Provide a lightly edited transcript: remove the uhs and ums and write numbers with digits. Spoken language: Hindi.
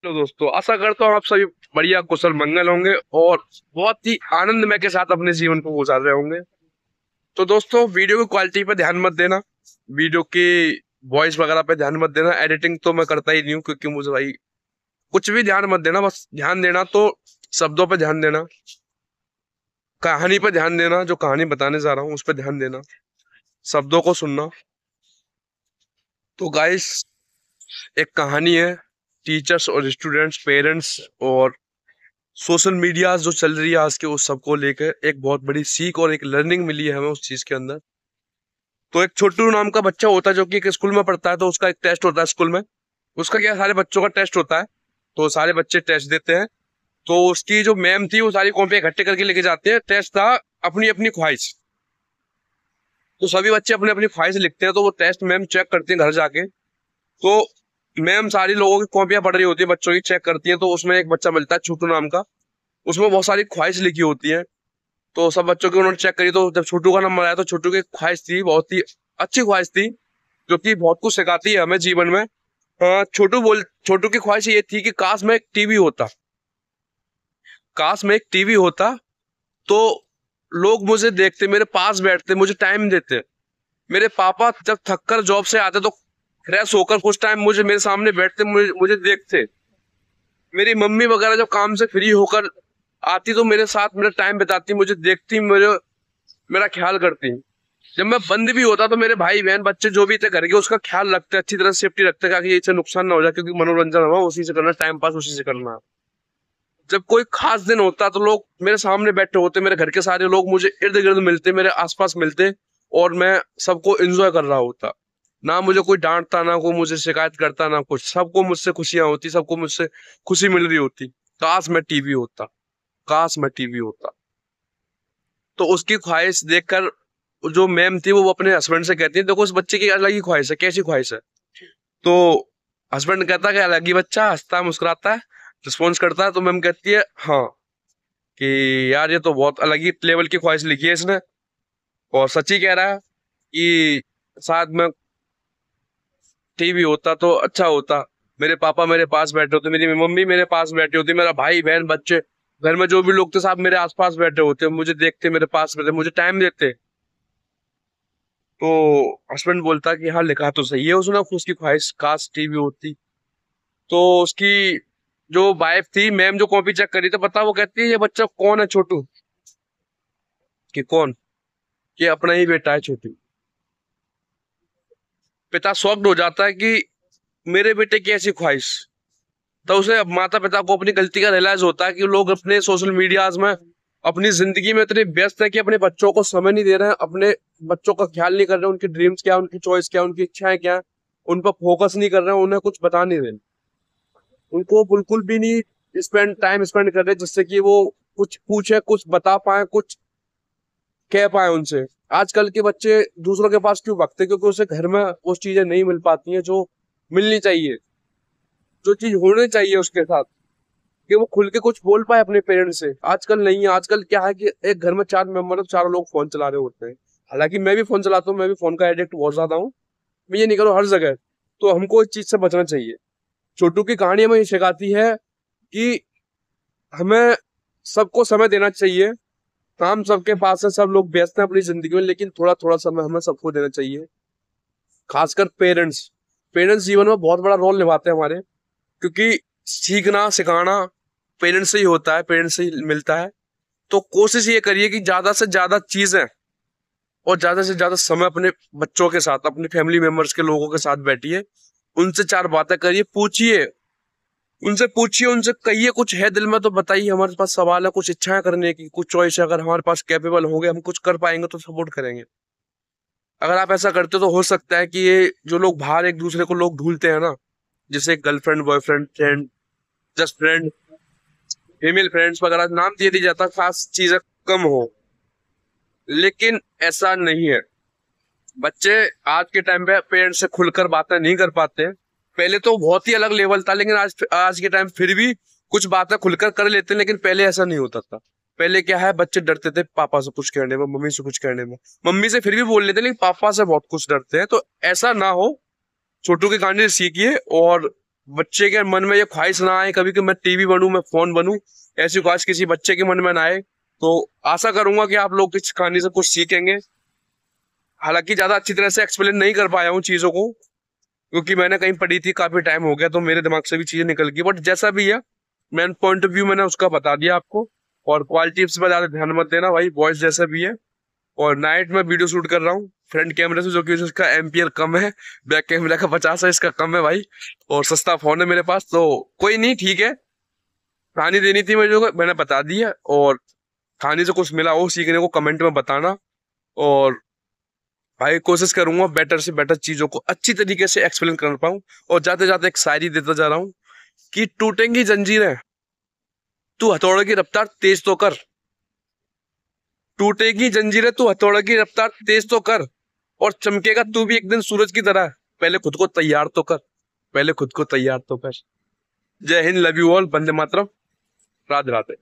हेलो दोस्तों, आशा करता हूँ आप सभी बढ़िया कुशल मंगल होंगे और बहुत ही आनंदमय के साथ अपने जीवन को गुजार रहे होंगे। तो दोस्तों, वीडियो की क्वालिटी पे ध्यान मत देना, वीडियो की वॉइस वगैरह पे ध्यान मत देना। एडिटिंग तो मैं करता ही नहीं हूँ, क्योंकि मुझे भाई कुछ भी ध्यान मत देना। बस ध्यान देना तो शब्दों पे ध्यान देना, कहानी पे ध्यान देना, जो कहानी बताने जा रहा हूँ उस पर ध्यान देना, शब्दों को सुनना। तो गाइस, एक कहानी है टीचर्स और स्टूडेंट्स, पेरेंट्स और सोशल मीडिया जो चल रही है आज के, उस सबको लेकर एक बहुत बड़ी सीख और एक लर्निंग मिली है हमें उस चीज के अंदर। तो एक छोटू नाम का बच्चा होता है जो कि एक स्कूल में पढ़ता है। तो उसका एक टेस्ट होता है स्कूल में। उसका क्या, सारे बच्चों का टेस्ट होता है। तो सारे बच्चे टेस्ट देते हैं। तो उसकी जो मैम थी वो सारी कॉपी इकट्ठे करके लेके जाते हैं। टेस्ट था अपनी अपनी ख्वाहिश। तो सभी बच्चे अपनी अपनी ख्वाहिश लिखते हैं। तो वो टेस्ट मैम चेक करती है घर जाके। तो मैम सारी लोगों की कॉपियां पढ़ रही होती है, बच्चों की चेक करती है। तो उसमें एक बच्चा मिलता है छोटू नाम का। उसमें बहुत सारी ख्वाहिश लिखी होती है। तो सब बच्चों की उन्होंने चेक करी। तो जब छोटू का नंबर आया तो छोटू की ख्वाहिश थी, बहुत ही अच्छी ख्वाहिश थी, जो कि बहुत कुछ सिखाती है हमें जीवन में। छोटू की ख्वाहिश ये थी कि काश में एक टीवी होता। काश में एक टीवी होता तो लोग मुझे देखते, मेरे पास बैठते, मुझे टाइम देते। मेरे पापा जब थककर जॉब से आते तो फ्रेश होकर कुछ टाइम मुझे मेरे सामने बैठते, मुझे देखते। मेरी मम्मी वगैरह जब काम से फ्री होकर आती तो मेरे साथ मेरा टाइम बिताती, मुझे देखती, मेरा ख्याल करती। जब मैं बंद भी होता तो मेरे भाई बहन बच्चे जो भी थे घर के, उसका ख्याल रखते, अच्छी तरह सेफ्टी रखते, ताकि इससे नुकसान ना हो जाए, क्योंकि मनोरंजन हुआ उसी से करना, टाइम पास उसी से करना। जब कोई खास दिन होता तो लोग मेरे सामने बैठे होते, मेरे घर के सारे लोग मुझे इर्द गिर्द मिलते, मेरे आसपास मिलते, और मैं सबको एंजॉय कर रहा होता। ना मुझे कोई डांटता, ना कोई मुझे शिकायत करता, ना कुछ। सबको मुझसे खुशियां होती, सबको मुझसे खुशी मिल रही होती। काश मैं टीवी होता, काश मैं टीवी होता। तो उसकी ख्वाहिश देखकर जो मैम थी वो अपने हस्बैंड से कहती है, देखो उस बच्चे की अलग ही ख्वाहिश है। कैसी ख्वाहिश है? तो हस्बैंड कहता है कि अलग ही बच्चा, हंसता है, मुस्कुराता है, रिस्पॉन्स करता है। तो मैम कहती है हाँ, कि यार ये तो बहुत अलग ही लेवल की ख्वाहिश लिखी है इसने, और सच ही कह रहा है कि शायद मैं टीवी होता तो अच्छा होता। मेरे पापा मेरे पास बैठे होते, मेरी मम्मी मेरे पास बैठी होती, मेरा भाई बहन बच्चे, घर में जो भी लोग थे सब मेरे आसपास बैठे होते, मुझे देखते, मेरे पास बैठे, मुझे टाइम देते। तो हस्बैंड बोलता कि हाँ, लिखा तो सही है उसने, उसकी ख्वाहिश काश टीवी होती। तो उसकी जो वाइफ थी, मैम जो कॉपी चेक करी, तो पता वो कहती है ये बच्चा कौन है छोटू? कि कौन? कि अपना ही बेटा है छोटू। पिता शॉक्ड हो जाता है कि मेरे बेटे की ऐसी ख्वाहिश। तो उसे माता पिता को अपनी गलती का रियलाइज होता है कि लोग अपने सोशल मीडियाज में, अपनी जिंदगी में इतने व्यस्त है कि अपने बच्चों को समय नहीं दे रहे हैं, अपने बच्चों का ख्याल नहीं कर रहे, उनकी ड्रीम्स क्या, उनकी चॉइस क्या, उनकी इच्छाएं क्या, उन पर फोकस नहीं कर रहे हैं, उन्हें कुछ बता नहीं रहे, उनको बिल्कुल भी नहीं टाइम स्पेंड कर रहे, जिससे कि वो कुछ पूछे, कुछ बता पाए, कुछ कह पाए उनसे। आजकल के बच्चे दूसरों के पास क्यों भागते? क्योंकि उसे घर में वो चीजें नहीं मिल पाती हैं जो मिलनी चाहिए, जो चीज होनी चाहिए उसके साथ, कि वो खुल के कुछ बोल पाए अपने पेरेंट्स से। आजकल नहीं है। आजकल क्या है कि एक घर में 4 मेंबर है तो चारों लोग फोन चला रहे होते हैं। हालांकि मैं भी फोन चलाता हूँ, मैं भी फोन का एडिक्ट बहुत ज्यादा हूँ, मैं ये नहीं करूँ हर जगह। तो हमको इस चीज से बचना चाहिए। छोटू की कहानी हमें ये सिखाती है कि हमें सबको समय देना चाहिए। काम सबके पास है, सब लोग व्यस्त हैं अपनी जिंदगी में, लेकिन थोड़ा थोड़ा समय हमें सबको देना चाहिए। खासकर पेरेंट्स, पेरेंट्स जीवन में बहुत बड़ा रोल निभाते हैं हमारे, क्योंकि सीखना सिखाना पेरेंट्स से ही होता है, पेरेंट्स से ही मिलता है। तो कोशिश ये करिए कि ज्यादा से ज्यादा चीजें और ज्यादा से ज्यादा समय अपने बच्चों के साथ, अपने फैमिली मेंबर्स के लोगों के साथ बैठिए, उनसे 4 बातें करिए, पूछिए, उनसे कहिए, कुछ है दिल में तो बताइए। हमारे पास सवाल है, कुछ इच्छाएं करने की, कुछ चॉइस है, अगर हमारे पास कैपेबल होंगे, हम कुछ कर पाएंगे तो सपोर्ट करेंगे। अगर आप ऐसा करते हो तो हो सकता है कि ये जो लोग बाहर एक दूसरे को लोग ढूंढते हैं ना, जैसे girlfriend, boyfriend, friend, just friend, female friends वगैरह नाम दिए दिया जाता, खास चीजें कम हो। लेकिन ऐसा नहीं है। बच्चे आज के टाइम पे पेरेंट्स से खुलकर बातें नहीं कर पाते। पहले तो बहुत ही अलग लेवल था, लेकिन आज आज के टाइम फिर भी कुछ बातें खुलकर कर लेते हैं, लेकिन पहले ऐसा नहीं होता था। पहले क्या है, बच्चे डरते थे पापा से कुछ कहने में, मम्मी से कुछ कहने में। मम्मी से फिर भी बोल लेते, लेकिन पापा से बहुत कुछ डरते हैं। तो ऐसा ना हो, छोटू की कहानी से सीखिए और बच्चे के मन में ये ख्वाहिश ना आए कभी कि मैं टीवी बनूं, मैं फोन बनूं, ऐसी ख्वाहिश किसी बच्चे के मन में ना आए। तो आशा करूंगा कि आप लोग इस कहानी से कुछ सीखेंगे। हालांकि ज्यादा अच्छी तरह से एक्सप्लेन नहीं कर पाया हूँ चीजों को, क्योंकि मैंने कहीं पढ़ी थी, काफी टाइम हो गया, तो मेरे दिमाग से भी चीजें निकल गई। बट जैसा भी है, मेन पॉइंट ऑफ व्यू मैंने उसका बता दिया आपको। और क्वालिटी पर ज्यादा ध्यान मत देना भाई, वॉइस जैसा भी है। और नाइट में वीडियो शूट कर रहा हूँ फ्रंट कैमरे से, जो कि इसका एम्पियर कम है, बैक कैमरा का 50 है, इसका कम है भाई। और सस्ता फोन है मेरे पास, तो कोई नहीं, ठीक है। कहानी देनी थी मुझे, मैंने बता दी है। और कहानी से कुछ मिला हो सीखने को, कमेंट में बताना। और भाई कोशिश करूंगा बेटर से बेटर चीजों को अच्छी तरीके से एक्सप्लेन कर पाऊं। और जाते जाते एक शायरी देता जा रहा हूँ कि टूटेंगी जंजीरें, तू हथौड़े की रफ्तार तेज तो कर। टूटेगी जंजीरें, तू हथौड़े की रफ्तार तेज तो कर। और चमकेगा तू भी एक दिन सूरज की तरह, पहले खुद को तैयार तो कर, पहले खुद को तैयार तो कर। जय Hind, love you all, Vande Mataram, Radhe Radhe.